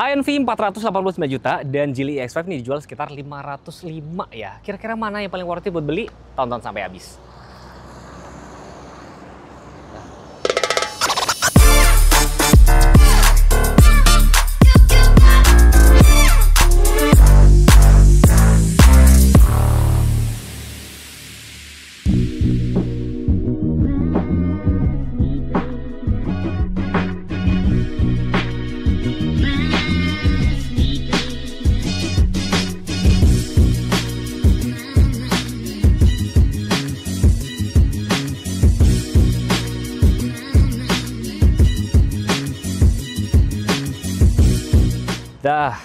Ion V 489 juta dan Geely EX5 ini dijual sekitar 505 ya. Kira-kira mana yang paling worth it buat beli? Tonton sampai habis. Dah,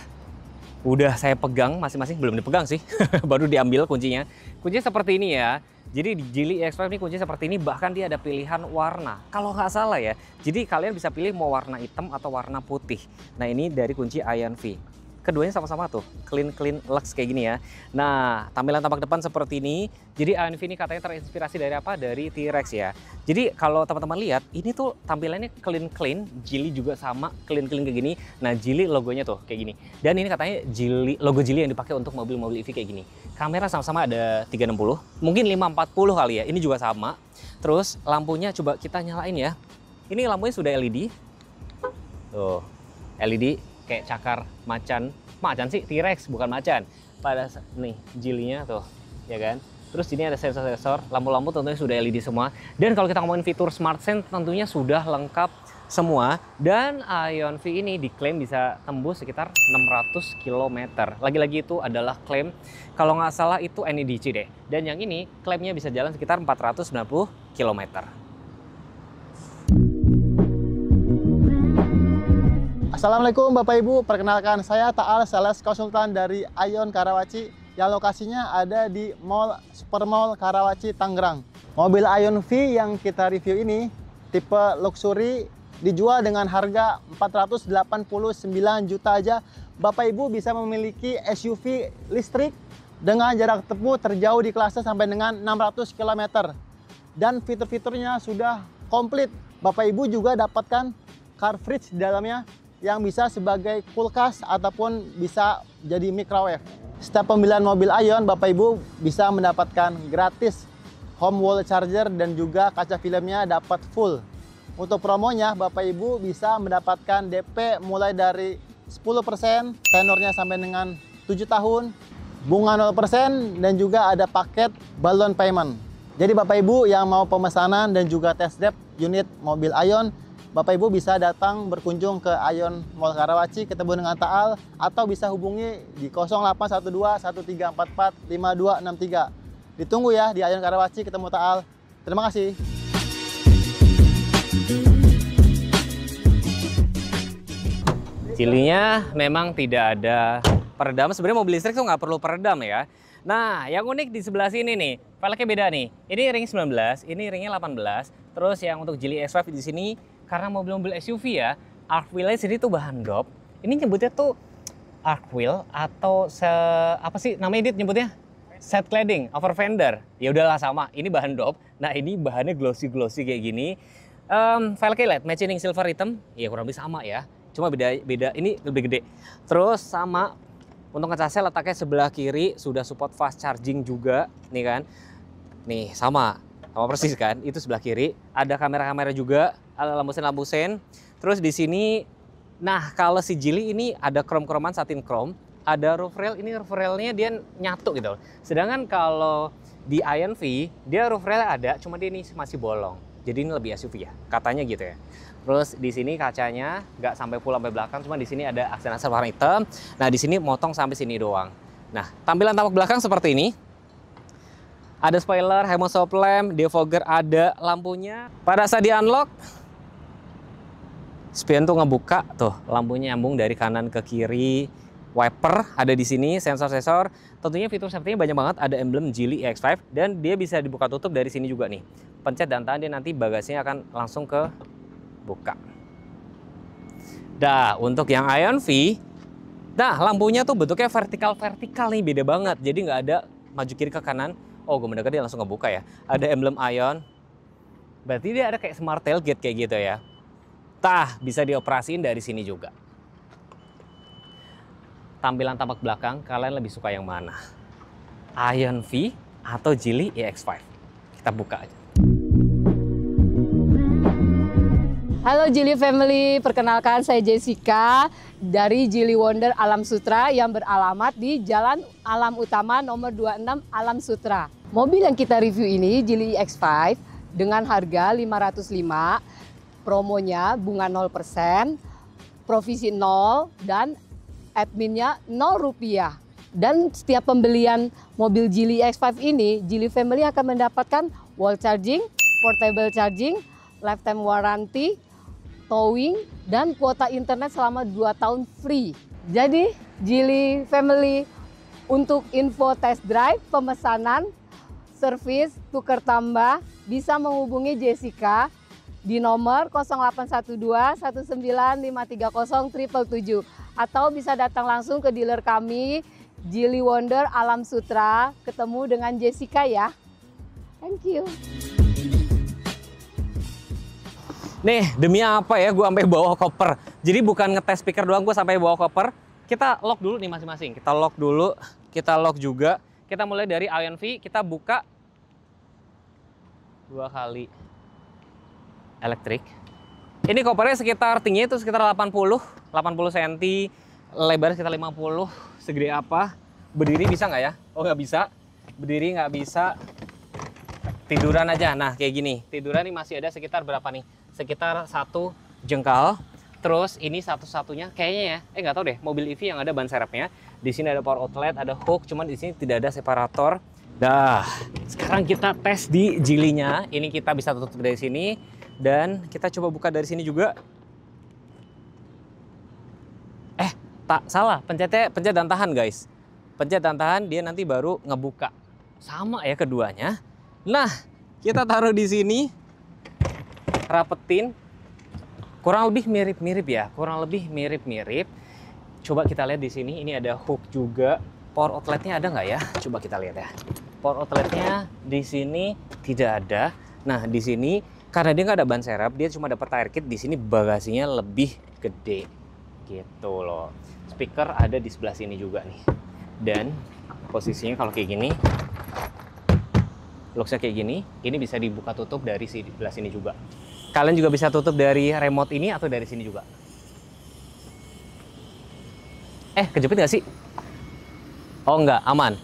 udah saya pegang, masing-masing belum dipegang sih, baru diambil kuncinya. Kuncinya seperti ini ya. Jadi di Geely EX5 ini kuncinya seperti ini, bahkan dia ada pilihan warna. Kalau nggak salah ya, jadi kalian bisa pilih mau warna hitam atau warna putih. Nah ini dari kunci Ion V. Keduanya sama-sama tuh, clean lux kayak gini ya. Nah, tampilan tampak depan seperti ini. Jadi Ion V ini katanya terinspirasi dari apa? Dari T-Rex ya. Jadi kalau teman-teman lihat, ini tuh tampilannya clean. Geely juga sama clean kayak gini. Nah, Geely logonya tuh kayak gini. Dan ini katanya logo Geely yang dipakai untuk mobil-mobil EV kayak gini. Kamera sama-sama ada 360, mungkin 540 kali ya. Ini juga sama. Terus lampunya coba kita nyalain ya. Ini lampunya sudah LED. Tuh, LED. Kayak cakar macan sih T-Rex bukan macan. Pada nih Geely-nya tuh, ya kan. Terus ini ada sensor-sensor, lampu-lampu tentunya sudah LED semua. Dan kalau kita ngomongin fitur Smart Sense tentunya sudah lengkap semua. Dan Ion V ini diklaim bisa tembus sekitar 600 km. Lagi-lagi itu adalah klaim, kalau nggak salah itu NEDC deh. Dan yang ini klaimnya bisa jalan sekitar 490 km. Assalamualaikum Bapak Ibu, perkenalkan saya Taal, sales konsultan dari Ion Karawaci yang lokasinya ada di Mall Supermall Karawaci, Tangerang. Mobil Ion V yang kita review ini tipe luxury dijual dengan harga 489 juta aja. Bapak Ibu bisa memiliki SUV listrik dengan jarak tempuh terjauh di kelasnya sampai dengan 600 km. Dan fitur-fiturnya sudah komplit. Bapak Ibu juga dapatkan car fridge di dalamnya yang bisa sebagai kulkas ataupun bisa jadi microwave. Setiap pembelian mobil Ion, Bapak Ibu bisa mendapatkan gratis home wall charger dan juga kaca filmnya dapat full. Untuk promonya, Bapak Ibu bisa mendapatkan DP mulai dari 10%, tenornya sampai dengan 7 tahun, bunga 0%, dan juga ada paket balloon payment. Jadi Bapak Ibu yang mau pemesanan dan juga test drive unit mobil Ion, Bapak Ibu bisa datang berkunjung ke Ion Mall Karawaci, ketemu dengan Taal, atau bisa hubungi di 0812 1344 5263. Ditunggu ya di Ion Karawaci, ketemu Taal. Terima kasih. Geely-nya memang tidak ada peredam. Sebenarnya mobil listrik tuh nggak perlu peredam ya. Nah, yang unik di sebelah sini nih, velgnya beda nih. Ini ring 19, ini ringnya 18. Terus yang untuk Geely EX5 di sini, karena mobil-mobil SUV ya, arc wheel-nya sendiri tuh bahan dop. Ini nyebutnya tuh arc wheel atau apa sih namanya dia nyebutnya? Set cladding, over fender. Ya udahlah sama, ini bahan dop. Nah, ini bahannya glossy kayak gini. Velgnya lihat matching silver hitam, ya kurang lebih sama ya. Cuma beda ini lebih gede. Terus sama untuk ngecasnya letaknya sebelah kiri, sudah support fast charging juga, nih kan. Nih sama persis kan, itu sebelah kiri. Ada kamera-kamera juga, ada lampu sen. Terus di sini, nah kalau si Geely ini ada krom-kroman satin chrome, ada roof rail, ini roof railnya dia nyatu gitu. Sedangkan kalau di Ion V, dia roof rail ada, cuma dia ini masih bolong. Jadi ini lebih SUV ya, katanya gitu ya. Terus di sini kacanya nggak sampai full sampai belakang, cuma di sini ada aksen-aksen warna hitam. Nah di sini motong sampai sini doang. Nah tampilan tampak belakang seperti ini. Ada spoiler, head stop lamp, defogger ada, lampunya. Pada saat di unlock, spion tuh ngebuka, tuh lampunya nyambung dari kanan ke kiri. Wiper ada di sini, sensor-sensor. Tentunya fitur safety-nya banyak banget, ada emblem Geely EX5 dan dia bisa dibuka tutup dari sini juga nih. Pencet dan tahan, dia nanti bagasinya akan langsung ke buka. Nah, untuk yang Ion V, nah lampunya tuh bentuknya vertikal nih, beda banget. Jadi nggak ada maju kiri ke kanan. Oh, gue mendekat dia langsung ngebuka ya. Ada emblem Ion. Berarti dia ada kayak smart tailgate kayak gitu ya. Tah, bisa dioperasiin dari sini juga. tampilan tampak belakang, kalian lebih suka yang mana? Ion V atau Geely EX5? Kita buka aja. Halo Geely Family, perkenalkan saya Jessica dari Geely Wonder Alam Sutra yang beralamat di Jalan Alam Utama nomor 26 Alam Sutra. Mobil yang kita review ini Geely EX5 dengan harga 505, promonya bunga 0%, provisi 0, dan adminnya 0 rupiah. Dan setiap pembelian mobil Geely EX5 ini, Geely Family akan mendapatkan wall charging, portable charging, lifetime warranty, towing, dan kuota internet selama 2 tahun free. Jadi Geely Family untuk info test drive, pemesanan, servis, tukar tambah, bisa menghubungi Jessica di nomor 0812 19530 777 atau bisa datang langsung ke dealer kami Geely Wonder Alam Sutra, ketemu dengan Jessica ya. Thank you. Nih, demi apa ya gue sampai bawa koper. Jadi bukan ngetes speaker doang, gue sampai bawa koper. Kita lock dulu nih masing-masing. Kita lock dulu, kita lock juga. Kita mulai dari Ion V, kita buka 2 kali elektrik. Ini kopernya sekitar tingginya itu sekitar 80 cm, lebarnya sekitar 50. Segede apa? Berdiri bisa nggak ya? Oh nggak bisa. Berdiri nggak bisa. Tiduran aja. Nah kayak gini. Tiduran ini masih ada sekitar berapa nih? Sekitar 1 jengkal. Terus ini satu-satunya kayaknya ya. Nggak tahu deh. Mobil EV yang ada ban serepnya. Di sini ada power outlet, ada hook. Cuman di sini tidak ada separator. Dah. Sekarang kita tes di Geely-nya. Ini kita bisa tutup dari sini. Dan kita coba buka dari sini juga. Tak salah, pencet dan tahan guys. Pencet dan tahan, dia nanti baru ngebuka. Sama ya keduanya. Nah, kita taruh di sini, rapetin. Kurang lebih mirip-mirip ya, kurang lebih mirip-mirip. Coba kita lihat di sini, ini ada hook juga. Power outletnya ada nggak ya? Coba kita lihat ya. Power outletnya di sini tidak ada. Nah, di sini karena dia nggak ada ban serep, dia cuma dapat tire kit. Di sini bagasinya lebih gede, gitu loh. Speaker ada di sebelah sini juga nih. Dan posisinya kalau kayak gini, locksnya kayak gini, ini bisa dibuka tutup dari sebelah sini juga. Kalian juga bisa tutup dari remote ini atau dari sini juga. Kejepit nggak sih? Oh nggak, aman.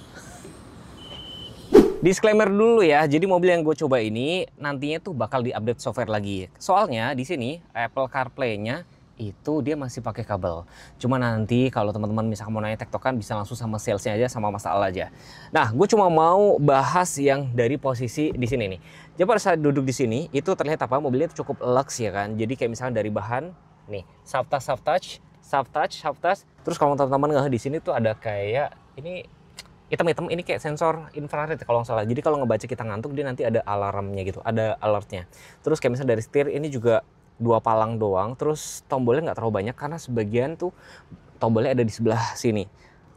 Disclaimer dulu ya, jadi mobil yang gue coba ini nantinya tuh bakal diupdate software lagi. Soalnya di sini Apple CarPlay-nya itu dia masih pakai kabel. Cuma nanti kalau teman-teman misalkan mau nanya tektokan bisa langsung sama salesnya aja, sama Mas Al aja. Nah, gue cuma mau bahas yang dari posisi di sini nih. Jadi pada saat duduk di sini itu terlihat apa? Mobilnya itu cukup lux ya kan. Jadi kayak misalnya dari bahan nih, soft touch. Terus kalau teman-teman nggak di sini tuh ada kayak ini hitam-hitam, ini kayak sensor infrared kalau nggak salah. Jadi kalau ngebaca kita ngantuk dia nanti ada alarmnya gitu, ada alertnya. Terus kayak misalnya dari setir ini juga 2 palang doang, terus tombolnya nggak terlalu banyak karena sebagian tuh tombolnya ada di sebelah sini.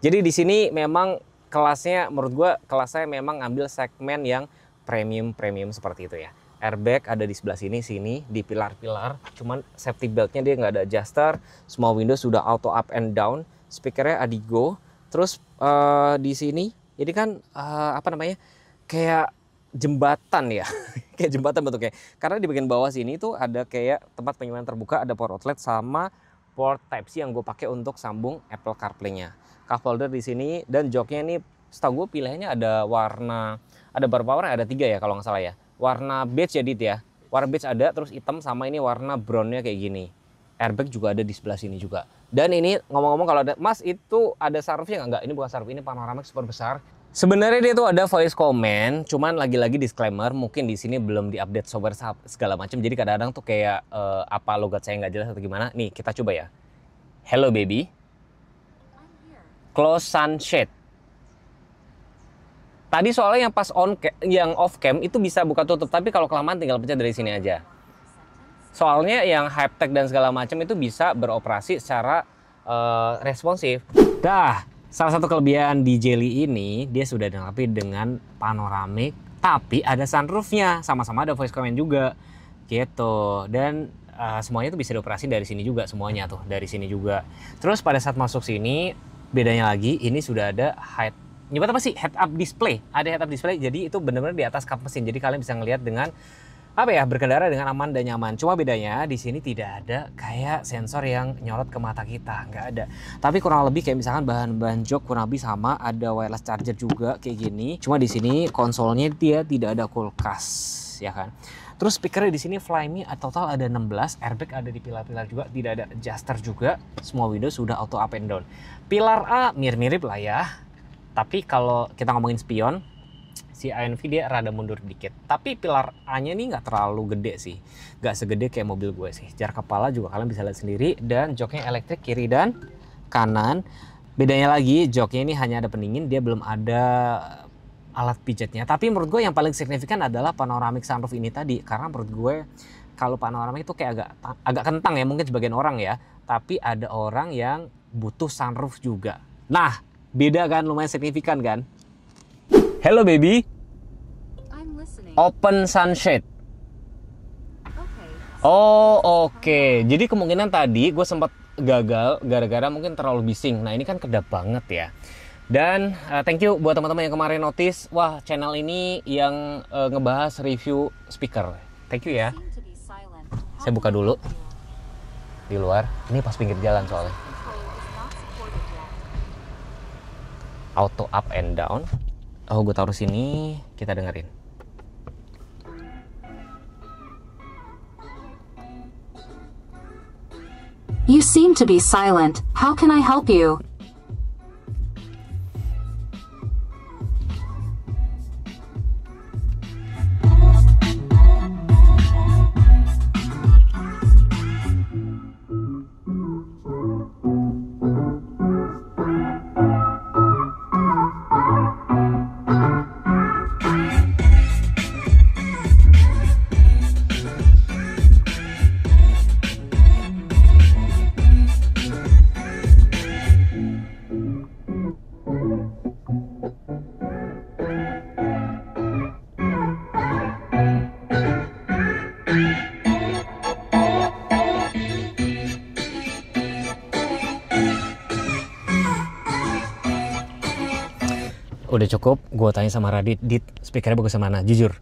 Jadi di sini memang kelasnya, menurut gue kelasnya memang ambil segmen yang premium seperti itu ya. Airbag ada di sebelah sini di pilar-pilar, cuman safety beltnya dia nggak ada adjuster, semua windows sudah auto up and down, speakernya Adigo. Terus di sini ini kan apa namanya, kayak jembatan ya. Kayak jembatan bentuknya. Karena di bagian bawah sini tuh ada kayak tempat penyimpanan terbuka, ada power outlet sama port Type-C yang gue pakai untuk sambung Apple CarPlay-nya. Cup holder di sini dan joknya ini setahu gue pilihannya ada warna, ada berapa warna? Ada 3 ya kalau nggak salah ya. Warna beige ya Dit ya. Warna beige ada, terus hitam sama ini warna brownnya kayak gini. Airbag juga ada di sebelah sini juga. Dan ini ngomong-ngomong kalau ada, Mas itu ada sunroofnya nggak? Ini bukan sunroof, ini panoramic super besar. Sebenarnya dia tuh ada voice comment, cuman lagi-lagi disclaimer, mungkin di sini belum diupdate software segala macam. Jadi kadang-kadang tuh kayak apa logat saya nggak jelas atau gimana. Nih kita coba ya. Hello baby. Close sunshade. Tadi soalnya yang pas yang off cam itu bisa buka tutup, tapi kalau kelamaan tinggal pencet dari sini aja. Soalnya yang high-tech dan segala macam itu bisa beroperasi secara responsif. Salah satu kelebihan di Geely ini, dia sudah dilengkapi dengan panoramik, tapi ada sunroofnya, sama-sama ada voice command juga, gitu. Dan semuanya itu bisa dioperasi dari sini juga, semuanya tuh dari sini juga. Terus pada saat masuk sini, bedanya lagi ini sudah ada nyebut apa sih, head up display. Ada head up display, jadi itu benar-benar di atas kap mesin. Jadi kalian bisa ngelihat dengan apa ya, berkendara dengan aman dan nyaman. Cuma bedanya di sini tidak ada kayak sensor yang nyorot ke mata kita, nggak ada. Tapi kurang lebih kayak misalkan bahan-bahan jok kurang lebih sama, ada wireless charger juga kayak gini. Cuma di sini konsolnya dia tidak ada kulkas, ya kan. Terus speakernya di sini Flyme total ada 16, airbag ada di pilar-pilar juga, tidak ada adjuster juga. Semua window sudah auto up and down. Pilar A mirip-mirip lah ya. Tapi kalau kita ngomongin spion, si Ion V dia rada mundur dikit. Tapi pilar A-nya ini nggak terlalu gede sih. Nggak segede kayak mobil gue sih. Jarak kepala juga kalian bisa lihat sendiri. Dan joknya elektrik kiri dan kanan. Bedanya lagi, joknya ini hanya ada pendingin. Dia belum ada alat pijatnya. Tapi menurut gue yang paling signifikan adalah panoramic sunroof ini tadi. Karena menurut gue kalau panoramic itu kayak agak kentang ya mungkin sebagian orang ya. Tapi ada orang yang butuh sunroof juga. Nah, beda kan, lumayan signifikan kan? Hello baby. I'm listening. Open sunshade. Okay. Oh oke. Jadi kemungkinan tadi gue sempat gagal gara-gara mungkin terlalu bising. Nah ini kan kedap banget ya. Dan thank you buat teman-teman yang kemarin notice. Wah channel ini yang ngebahas review speaker. Thank you ya. Seem to be silent. Saya buka dulu di luar. Ini pas pinggir jalan soalnya. Control is not supported yet. Auto up and down. Oh gue taruh sini. Kita dengerin. You seem to be silent. How can I help you? Udah cukup, gue tanya sama Radit, Dit, speakernya bagus mana? Jujur.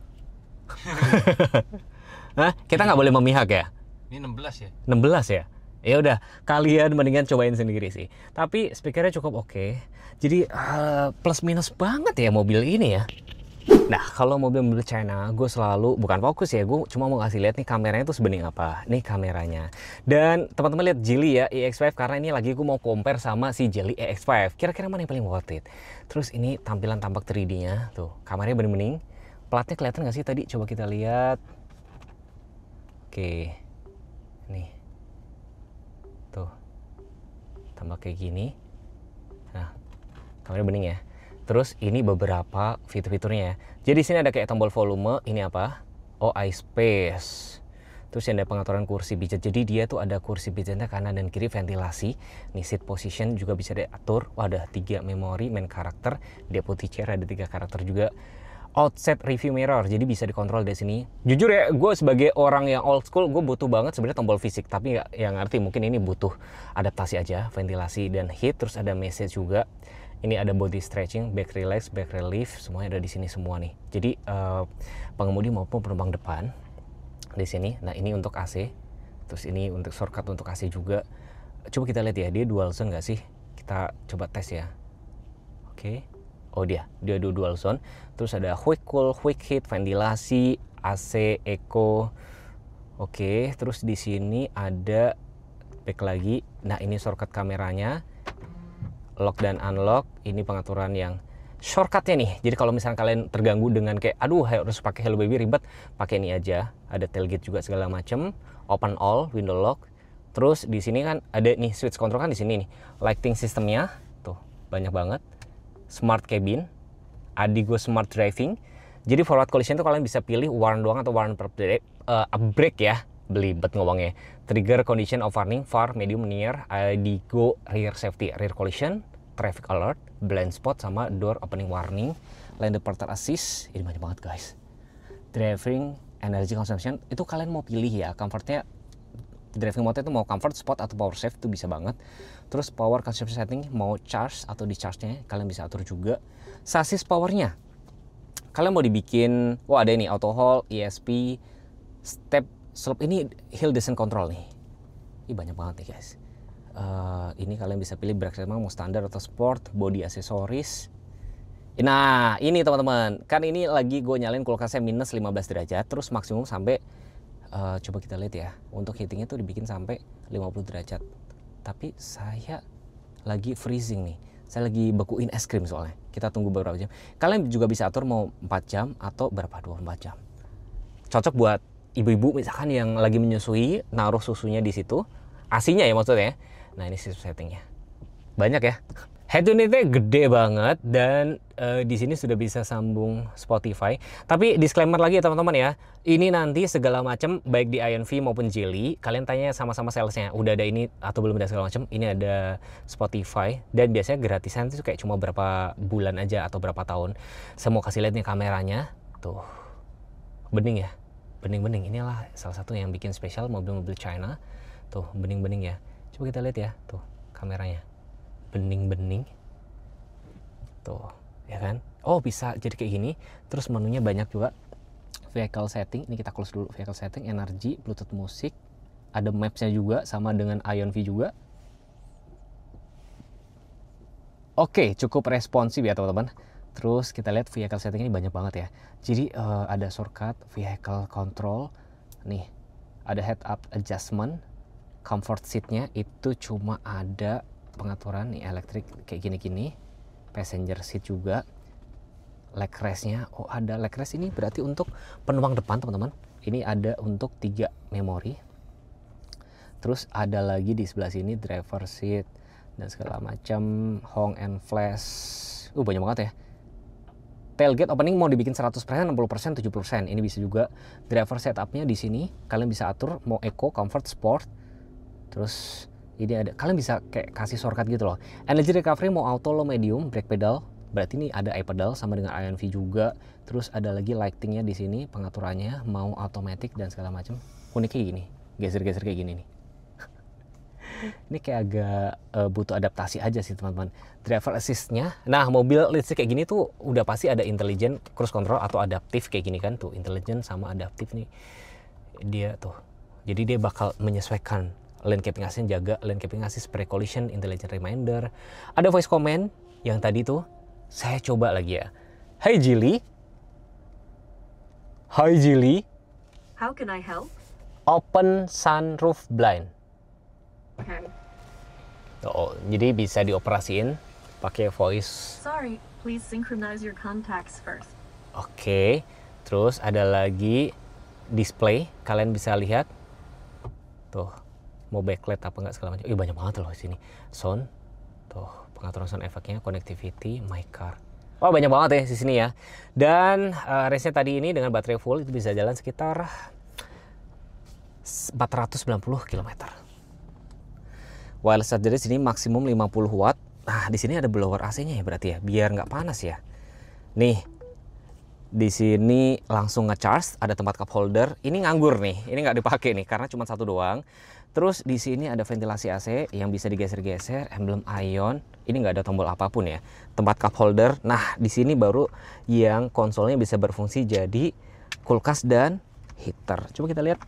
Hah? Kita nggak boleh memihak ya? Ini 16 ya? 16 ya? Ya udah, kalian mendingan cobain sendiri sih. Tapi speakernya cukup oke. Jadi plus minus banget ya mobil ini ya. Nah, kalau mobil-mobil China, gue selalu, bukan fokus ya, gue cuma mau kasih lihat nih kameranya tuh sebening apa. Nih kameranya. Dan teman-teman lihat Geely ya, EX5, karena ini lagi gue mau compare sama si Geely EX5. Kira-kira mana yang paling worth it? Terus ini tampilan tampak 3D-nya, tuh, kameranya bening-bening. Platnya kelihatan nggak sih tadi? Coba kita lihat. Oke, nih. Tuh, tambah kayak gini. Nah, kameranya bening ya. Terus ini beberapa fitur-fiturnya ya. Jadi sini ada kayak tombol volume, ini apa? Oh, iSpace. Terus ada pengaturan kursi pijat. Jadi dia tuh ada kursi pijatnya kanan dan kiri, ventilasi. Nih seat position juga bisa diatur. Wah, ada 3 memori, main karakter, deputy chair ada 3 karakter juga. Outset review mirror, jadi bisa dikontrol dari sini. Jujur ya, gue sebagai orang yang old school, gue butuh banget sebenarnya tombol fisik. Tapi nggak yang ngerti, mungkin ini butuh adaptasi aja, ventilasi dan heat. Terus ada message juga. Ini ada body stretching, back relax, back relief, semuanya ada di sini semua nih. Jadi pengemudi maupun penumpang depan di sini. Nah ini untuk AC, terus ini untuk shortcut untuk AC juga. Coba kita lihat ya, dia dual zone nggak sih? Kita coba tes ya. Oke. Oh dia dual zone. Terus ada quick cool, quick heat, ventilasi, AC, eco. Oke. Terus di sini ada back lagi. Nah ini shortcut kameranya. Lock dan unlock, ini pengaturan yang shortcutnya nih. Jadi kalau misalnya kalian terganggu dengan kayak aduh harus pakai Hello Baby ribet, pakai ini aja. Ada tailgate juga segala macem. Open all, window lock. Terus di sini kan ada nih switch control kan di sini nih. Lighting sistemnya tuh banyak banget. Smart cabin, Adigo smart driving. Jadi forward collision tuh kalian bisa pilih warn doang atau warn per brake ya. Belibet ngomongnya. Trigger condition of warning, far, medium, near, Adigo rear safety, rear collision, traffic alert, blind spot, sama door opening warning, lane departure assist. Ini banyak banget guys. Driving energy consumption itu kalian mau pilih ya, comfortnya driving mode itu mau comfort, sport atau power save itu bisa banget. Terus power consumption setting, mau charge atau di charge-nya kalian bisa atur juga. Sasis powernya, kalian mau dibikin, wah ada ini auto hold, ESP, step slope, ini hill descent control nih. Ini banyak banget nih guys. Ini kalian bisa pilih brake rate mau standar atau sport, body aksesoris. Nah ini teman-teman, kan ini lagi gue nyalain kulkasnya minus 15 derajat, terus maksimum sampai coba kita lihat ya, untuk heatingnya tuh dibikin sampai 50 derajat. Tapi saya lagi freezing nih, saya lagi bekuin es krim soalnya. Kita tunggu beberapa jam. Kalian juga bisa atur mau 4 jam atau berapa, 24 jam. Cocok buat ibu-ibu misalkan yang lagi menyusui, naruh susunya di situ, asinya ya maksudnya. Nah ini sistem settingnya, banyak ya. Head unitnya gede banget dan di sini sudah bisa sambung Spotify. Tapi disclaimer lagi ya teman-teman ya, ini nanti segala macam baik di Ion V maupun Geely, kalian tanya sama-sama salesnya, udah ada ini atau belum ada segala macam. Ini ada Spotify dan biasanya gratisan itu kayak cuma berapa bulan aja atau berapa tahun. Saya mau kasih lihat nih kameranya, tuh bening ya, bening-bening. Inilah salah satu yang bikin spesial mobil-mobil China, tuh bening-bening ya. Coba kita lihat ya, tuh kameranya. Bening-bening tuh ya kan. Oh bisa jadi kayak gini. Terus menunya banyak juga. Vehicle setting, ini kita close dulu. Vehicle setting, energi, bluetooth musik, ada mapsnya juga sama dengan Ion V juga. Oke, cukup responsif ya teman-teman. Terus kita lihat vehicle setting ini banyak banget ya. Jadi ada shortcut, vehicle control nih, ada head up adjustment, comfort seatnya itu cuma ada pengaturan nih elektrik kayak gini-gini, passenger seat juga, leg rest-nya, oh ada leg rest, ini berarti untuk penumpang depan teman-teman. Ini ada untuk 3 memori. Terus ada lagi di sebelah sini driver seat dan segala macam, honk and flash, banyak banget ya. Tailgate opening mau dibikin 100%, 60%, 70%, ini bisa juga. Driver setupnya di sini kalian bisa atur mau eco, comfort, sport. Terus ini ada, kalian bisa kayak kasih shortcut gitu loh. Energy recovery mau auto, low, medium, brake pedal. Berarti ini ada iPedal sama dengan Ion V juga. Terus ada lagi lightingnya di sini, pengaturannya mau automatic dan segala macam. Unik kayak gini, geser-geser kayak gini nih. Ini kayak agak butuh adaptasi aja sih teman-teman. Driver assist-nya, nah mobil listrik kayak gini tuh udah pasti ada intelligent cruise control atau adaptif kayak gini kan tuh, intelligent sama adaptif nih. Dia tuh, jadi dia bakal menyesuaikan lane keeping assist, jaga lane keeping assist, pre collision, intelligent reminder. Ada voice command yang tadi tuh saya coba lagi ya. Hey Geely. Hi Geely. How can I help? Open sunroof blind. Okay. Oh, jadi bisa dioperasiin pakai voice. Sorry, please synchronize your contacts first. Oke. Terus ada lagi display, kalian bisa lihat. Tuh, mau backlight apa enggak segala macam. Banyak banget loh di sini. Sound. Tuh, pengaturan sound efeknya, connectivity, my car. Oh, banyak banget ya di sini ya. Dan range-nya tadi ini dengan baterai full itu bisa jalan sekitar 490 km. Wireless charger di sini maksimum 50 watt. Nah, di sini ada blower AC-nya ya berarti ya, biar nggak panas ya. Nih, di sini langsung nge-charge, ada tempat cup holder. Ini nganggur nih, ini nggak dipakai nih karena cuma satu doang. Terus di sini ada ventilasi AC yang bisa digeser-geser, emblem Ion. Ini nggak ada tombol apapun ya. Tempat cup holder. Nah, di sini baru yang konsolnya bisa berfungsi jadi kulkas dan heater. Coba kita lihat.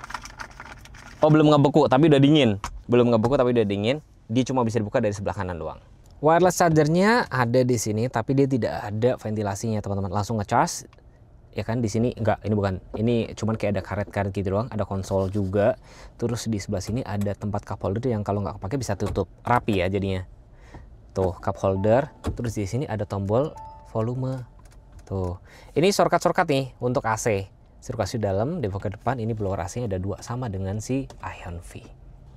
Oh, belum ngebeku tapi udah dingin. Belum ngebeku tapi udah dingin. Dia cuma bisa dibuka dari sebelah kanan doang. Wireless chargernya ada di sini tapi dia tidak ada ventilasinya, teman-teman. Langsung nge-charge. Ya kan, di sini enggak, ini bukan. Ini cuman kayak ada karet-karet gitu doang, ada konsol juga. Terus di sebelah sini ada tempat cup holder yang kalau nggak kepake bisa tutup. Rapi ya jadinya. Tuh, cup holder. Terus di sini ada tombol volume. Tuh. Ini shortcut nih untuk AC. Sirkulasi dalam, depo ke depan, ini blower AC-nya ada 2 sama dengan si Ion V.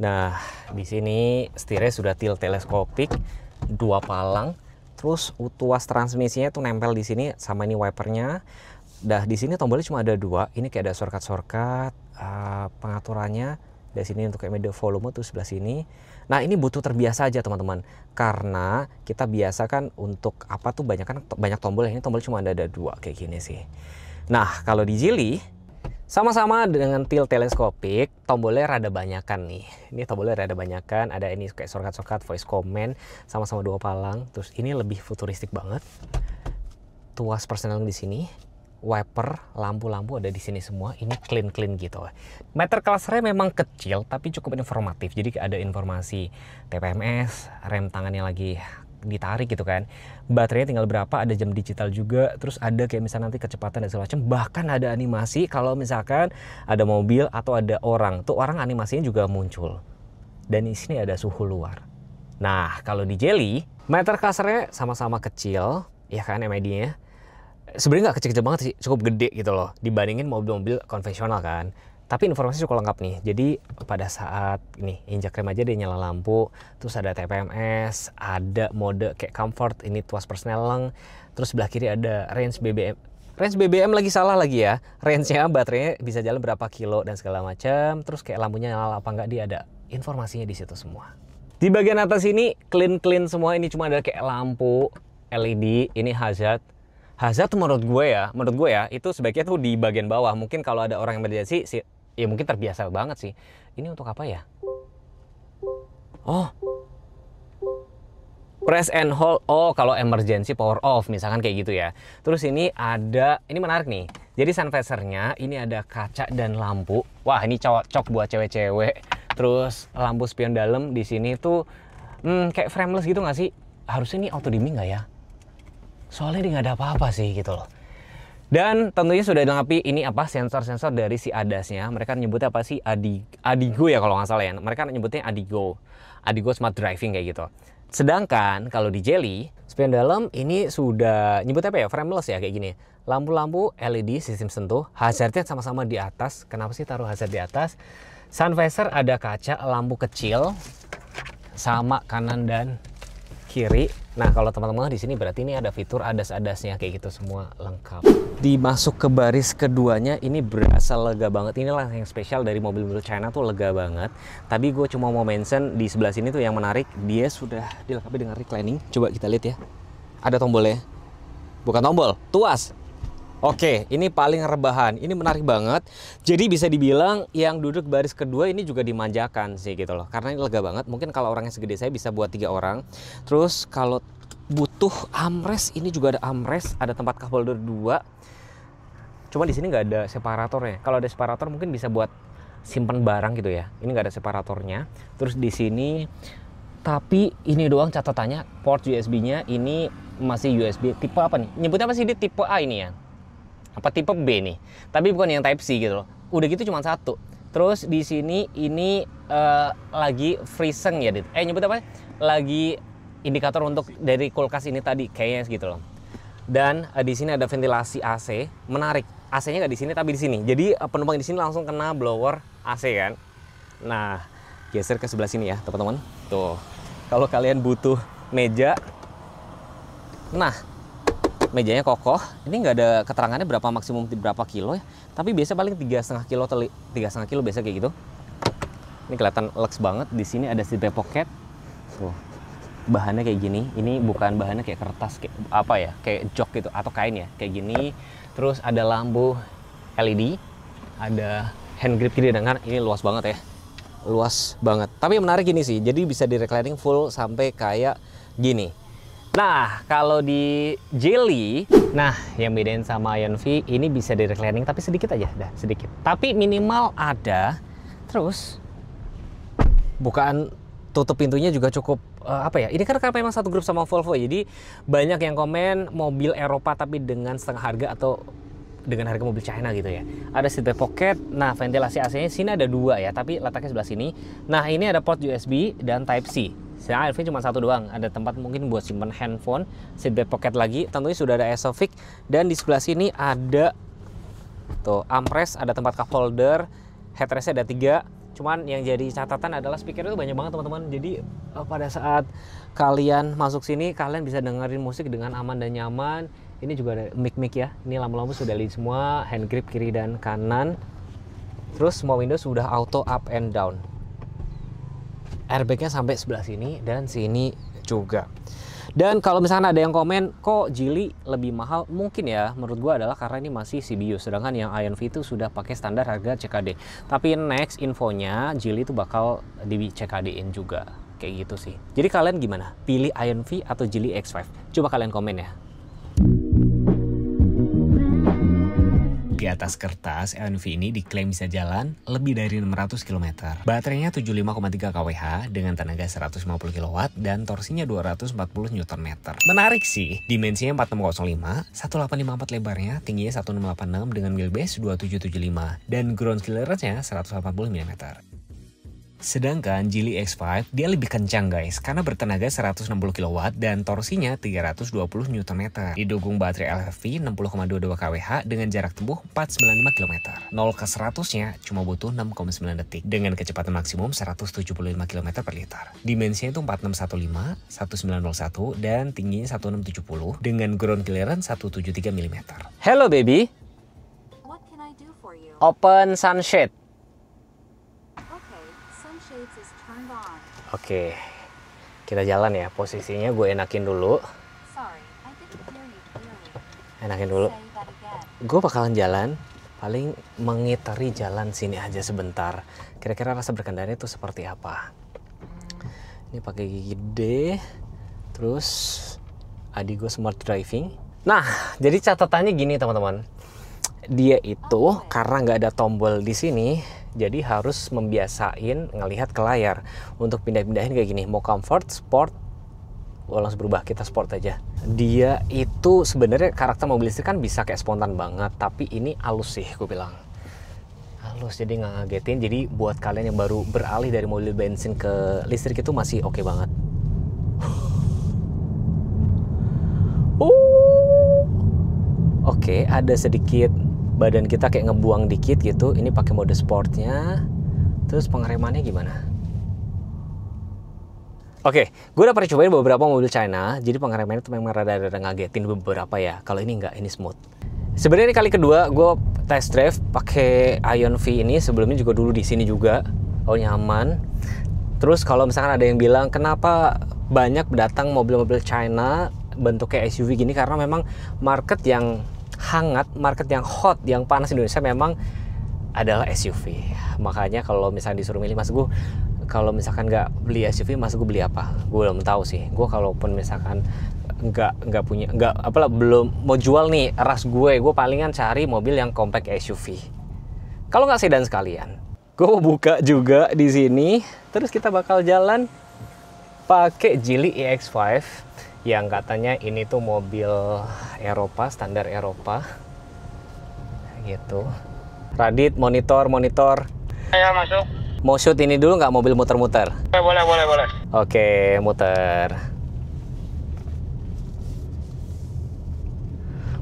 Nah, di sini setirnya sudah tilt teleskopik, 2 palang. Terus tuas transmisinya tuh nempel di sini sama ini wipernya. Dah di sini tombolnya cuma ada 2. Ini kayak ada shortcut pengaturannya. Dari sini untuk kayak media volume tuh sebelah sini. Nah, ini butuh terbiasa aja teman-teman. Karena kita biasa kan untuk apa tuh banyak tombol. Ini tombol cuma ada 2 kayak gini sih. Nah, kalau di Geely Sama-sama dengan tilt teleskopik, tombolnya rada banyakan nih. Ini tombolnya rada banyakan, ada ini kayak shortcut voice command, sama-sama 2 palang. Terus ini lebih futuristik banget. Tuas persneling di sini, wiper, lampu-lampu ada di sini semua. Ini clean gitu. Meter clusternya memang kecil, tapi cukup informatif. Jadi ada informasi TPMS, rem tangannya lagi ditarik gitu kan, baterainya tinggal berapa, ada jam digital juga, terus ada kayak misalnya nanti kecepatan dan segala macam, bahkan ada animasi kalau misalkan ada mobil atau ada orang, tuh orang animasinya juga muncul. Dan di sini ada suhu luar. Nah, kalau di Jelly, meter clusternya sama-sama kecil, ya kan MID-nya. Sebenarnya nggak kecil-kecil banget sih, cukup gede gitu loh, dibandingin mobil-mobil konvensional kan. Tapi informasi cukup lengkap nih. Jadi pada saat ini injak rem aja dia nyala lampu, terus ada TPMS, ada mode kayak comfort, ini tuas persneling, terus sebelah kiri ada range BBM. Range BBM lagi salah lagi ya. Range-nya baterainya bisa jalan berapa kilo dan segala macam. Terus kayak lampunya nyala apa enggak, dia ada informasinya di situ semua. Di bagian atas ini clean semua, ini cuma ada kayak lampu LED, ini hazard. Hazard tuh menurut gue ya, itu sebaiknya tuh di bagian bawah. Mungkin kalau ada orang yang emergency ya mungkin terbiasa banget sih. Ini untuk apa ya? Oh, press and hold. Oh, kalau emergency power off misalkan kayak gitu ya. Terus ini ada, ini menarik nih. Jadi sun visor-nya ini ada kaca dan lampu. Wah, ini cocok buat cewek-cewek. Terus lampu spion dalam di sini tuh kayak frameless gitu nggak sih? Harusnya ini auto dimming nggak ya? Soalnya ini nggak ada apa-apa sih gitu loh. Dan tentunya sudah dilengkapi ini apa, sensor-sensor dari si ADAS-nya. Mereka nyebutnya apa sih? Adigo ya kalau nggak salah ya. Mereka nyebutnya Adigo Smart Driving kayak gitu. Sedangkan kalau di Jelly, spion dalam ini sudah nyebutnya apa ya? Frameless ya kayak gini. Lampu-lampu LED sistem sentuh, hazardnya sama-sama di atas. Kenapa sih taruh hazard di atas? Sun visor ada kaca, lampu kecil sama kanan dan kiri. Nah, kalau teman-teman di sini berarti ini ada fitur ADAS-ADAS-nya kayak gitu semua lengkap. Dimasuk ke baris keduanya ini berasa lega banget. Inilah yang spesial dari mobil-mobil China tuh, lega banget. Tapi gue cuma mau mention di sebelah sini tuh yang menarik, dia sudah dilengkapi dengan reclining. Coba kita lihat ya. Ada tombolnya. Bukan tombol, tuas. Oke, ini paling rebahan. Ini menarik banget. Jadi bisa dibilang yang duduk baris kedua ini juga dimanjakan sih gitu loh. Karena ini lega banget. Mungkin kalau orangnya segede saya bisa buat 3 orang. Terus kalau butuh armrest, ini juga ada armrest, ada tempat cup holder 2. Cuma di sini nggak ada separatornya. Kalau ada separator mungkin bisa buat simpen barang gitu ya. Ini nggak ada separatornya. Terus di sini, tapi ini doang catatannya, port USB-nya ini masih USB tipe apa nih? Nyebutnya apa sih, dia tipe A ini ya? Apa tipe B nih? Tapi bukan yang Type C gitu loh. Udah gitu cuma satu. Terus di sini ini lagi freezing ya, Dit. Nyebut apa? Lagi indikator untuk dari kulkas ini tadi kayaknya gitu loh. Dan di sini ada ventilasi AC. Menarik. AC-nya nggak di sini tapi di sini. Jadi penumpang di sini langsung kena blower AC kan. Nah, geser ke sebelah sini ya, teman-teman. Tuh. Kalau kalian butuh meja, nah, mejanya kokoh. Ini nggak ada keterangannya berapa maksimum berapa kilo ya. Tapi biasa paling 3,5 kilo, 3,5 kilo biasa kayak gitu. Ini kelihatan lux banget. Di sini ada seat pocket. Tuh. Bahannya kayak gini. Ini bukan bahannya kayak kertas, kayak apa ya? Kayak jok gitu atau kain ya, kayak gini. Terus ada lampu LED, ada hand grip kiri dan kanan. Ini luas banget ya. Luas banget. Tapi yang menarik ini sih, jadi bisa di reclining full sampai kayak gini. Nah, kalau di Jelly, nah yang bedain sama Ion V, ini bisa di reclining tapi sedikit aja, dah sedikit. Tapi minimal ada. Terus bukaan tutup pintunya juga cukup apa ya? Ini kan karena memang satu grup sama Volvo, jadi banyak yang komen mobil Eropa tapi dengan setengah harga atau dengan harga mobil China gitu ya. Ada seat pocket. Nah, ventilasi AC-nya sini ada 2 ya, tapi letaknya sebelah sini. Nah, ini ada port USB dan Type C. Saya Ion V cuma satu doang, ada tempat mungkin buat simpan handphone, seatbelt pocket lagi, tentunya sudah ada Isofix, dan di sebelah sini ada tuh armrest, ada tempat cup holder, headrest-nya ada 3. Cuman yang jadi catatan adalah speaker itu banyak banget teman-teman. Jadi pada saat kalian masuk sini, kalian bisa dengerin musik dengan aman dan nyaman. Ini juga ada mic ya. Ini lampu-lampu sudah LED semua, hand grip kiri dan kanan. Terus semua window sudah auto up and down. Airbagnya sampai sebelah sini dan sini juga. Dan kalau misalkan ada yang komen, kok Geely lebih mahal? Mungkin ya, menurut gua adalah karena ini masih CBU, sedangkan yang Ion V itu sudah pakai standar harga CKD. Tapi next infonya, Geely itu bakal di CKD-in juga. Kayak gitu sih. Jadi kalian gimana? Pilih Ion V atau Geely X5? Coba kalian komen ya. Di atas kertas, Ion V ini diklaim bisa jalan lebih dari 600 km. Baterainya 75,3 kWh dengan tenaga 150 kW dan torsinya 240 Nm. Menarik sih, dimensinya 4605, 1854 lebarnya, tingginya 1686 dengan wheelbase 2775 dan ground clearance-nya 180 mm. Sedangkan Geely X5 dia lebih kencang guys karena bertenaga 160 kW dan torsinya 320 Nm. Didukung baterai LFP 60,22 kWh dengan jarak tempuh 495 km. 0 ke 100-nya cuma butuh 6,9 detik dengan kecepatan maksimum 175 km per liter. Dimensinya itu 4615, 1901 dan tingginya 1670 dengan ground clearance 173 mm. Hello baby. What can I do for you? Open sunshade. Okay, sunshades is turned on. Oke, kita jalan ya. Posisinya gue enakin dulu. Sorry, I didn't hear you clearly. Enakin dulu. Say that again. Gue bakalan jalan, paling mengitari jalan sini aja sebentar. Kira-kira rasa berkendara itu seperti apa? Ini pakai gigi D, terus adik gue smart driving. Nah, jadi catatannya gini teman-teman. Dia itu karena nggak ada tombol di sini, jadi harus membiasain ngelihat ke layar untuk pindah-pindahin kayak gini. Mau comfort, sport, langsung berubah, kita sport aja. Dia itu sebenarnya karakter mobil listrik kan bisa kayak spontan banget, tapi ini halus sih gue bilang. Halus, jadi nggak ngagetin. Jadi buat kalian yang baru beralih dari mobil bensin ke listrik itu masih oke banget. Oke, ada sedikit badan kita kayak ngebuang dikit gitu. Ini pakai mode sportnya. Terus pengeremannya gimana? Oke, gue udah pernah cobain beberapa mobil China. Jadi pengeremannya tuh memang rada-rada ngagetin beberapa ya. Kalau ini nggak, ini smooth. Sebenarnya ini kali kedua gue test drive pakai Ion V ini. Sebelumnya juga dulu di sini juga. Oh nyaman. Terus kalau misalkan ada yang bilang kenapa banyak datang mobil-mobil China bentuknya SUV gini, karena memang market yang hangat, market yang hot, yang panas di Indonesia memang adalah SUV. Makanya kalau misalnya disuruh milih, mas gue kalau misalkan nggak beli SUV, mas gue beli apa? Gue belum tahu sih. Gue kalaupun misalkan belum mau jual nih ras gue palingan cari mobil yang compact SUV. Kalau nggak sedan sekalian. Gue mau buka juga di sini. Terus kita bakal jalan pakai Geely EX5 yang katanya ini tuh mobil Eropa, standar Eropa. Gitu. Radit, monitor. Ya masuk. Mau shoot ini dulu nggak, mobil muter-muter? Boleh. Oke, muter.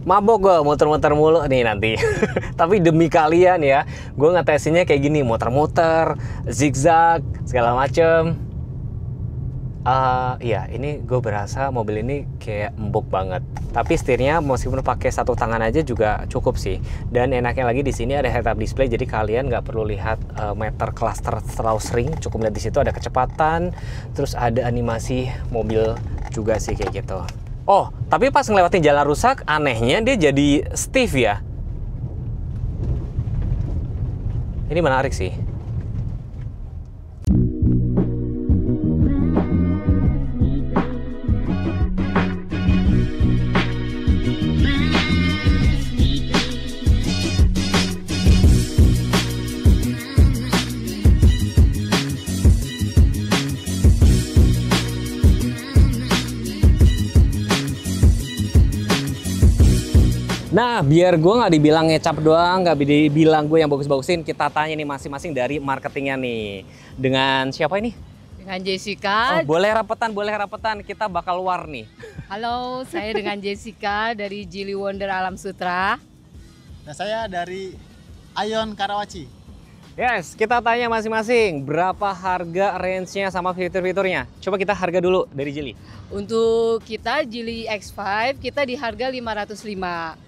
Mabok gue muter-muter mulu nih nanti. Tapi demi kalian ya, gue ngetesinnya kayak gini, muter-muter, zigzag, segala macem. Iya, ini gue berasa mobil ini kayak empuk banget. Tapi setirnya meskipun pakai satu tangan aja juga cukup sih. Dan enaknya lagi di sini ada head-up display, jadi kalian nggak perlu lihat meter cluster terlalu sering. Cukup lihat di situ ada kecepatan, terus ada animasi mobil juga sih kayak gitu. Oh, tapi pas ngelewatin jalan rusak, anehnya dia jadi stiff ya. Ini menarik sih. Nah, biar gue nggak dibilang ngecap doang, nggak dibilang gue yang bagus-bagusin, kita tanya nih masing-masing dari marketingnya nih. Dengan siapa ini? Dengan Jessica. Oh, boleh rapetan. Kita bakal war nih. Halo, saya dengan Jessica dari Geely Wonder Alam Sutra. Nah, saya dari Ion Karawaci. Yes, kita tanya masing-masing berapa harga range-nya sama fitur-fiturnya. Coba kita harga dulu dari Geely. Untuk kita Geely X5 kita di harga 505.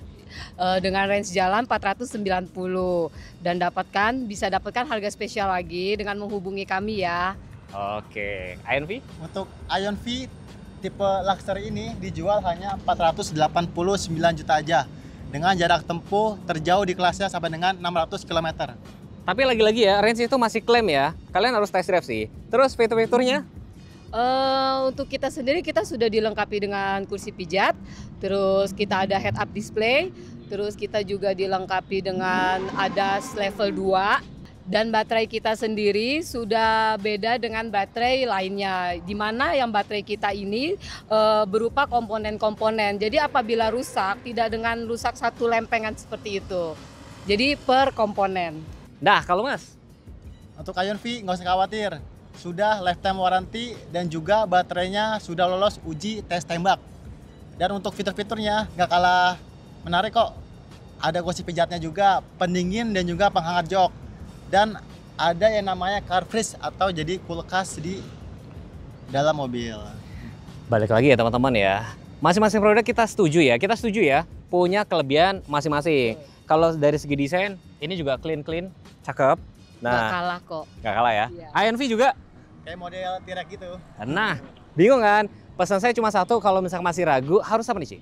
Dengan range jalan 490 dan bisa dapatkan harga spesial lagi dengan menghubungi kami ya. Oke, Ion V? Untuk Ion V tipe luxury ini dijual hanya 489 juta aja dengan jarak tempuh terjauh di kelasnya sampai dengan 600 km. Tapi lagi-lagi ya, range itu masih klaim ya. Kalian harus test drive sih. Terus fitur-fiturnya? Untuk kita sendiri kita sudah dilengkapi dengan kursi pijat, terus kita ada head up display, terus kita juga dilengkapi dengan ada level 2. Dan baterai kita sendiri sudah beda dengan baterai lainnya, di mana yang baterai kita ini berupa komponen-komponen. Jadi apabila rusak, tidak dengan rusak satu lempengan seperti itu. Jadi per komponen. Nah, kalau Mas? Untuk Ion V nggak usah khawatir, sudah lifetime warranty dan juga baterainya sudah lolos uji tes tembak. Dan untuk fitur-fiturnya nggak kalah menarik kok. Ada kursi pijatnya juga, pendingin dan juga penghangat jok. Dan ada yang namanya car freeze atau jadi kulkas di dalam mobil. Balik lagi ya teman-teman ya. Masing-masing produk kita setuju ya, punya kelebihan masing-masing. Kalau dari segi desain, ini juga clean, cakep. Nggak Nah, kalah kok. nggak kalah ya. Iya. Ion V juga. Kayak model T-Rex gitu. Nah, bingung kan? Pesan saya cuma satu, kalau misalkan masih ragu, harus apa nih, Ci?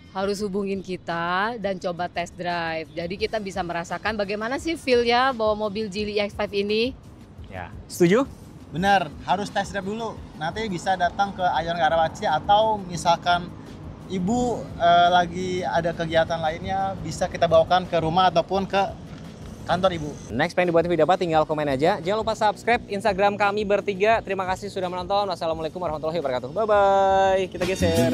Harus hubungin kita dan coba test drive. Jadi kita bisa merasakan bagaimana sih feel-nya bawa mobil Geely EX5 ini. Ya, setuju? Benar, harus test drive dulu. Nanti bisa datang ke Ion Karawaci atau misalkan ibu lagi ada kegiatan lainnya, bisa kita bawakan ke rumah ataupun ke kantor ibu. Next, pengen dibuatin video apa? Tinggal komen aja. Jangan lupa subscribe Instagram kami bertiga. Terima kasih sudah menonton. Wassalamualaikum warahmatullahi wabarakatuh. Bye-bye. Kita geser.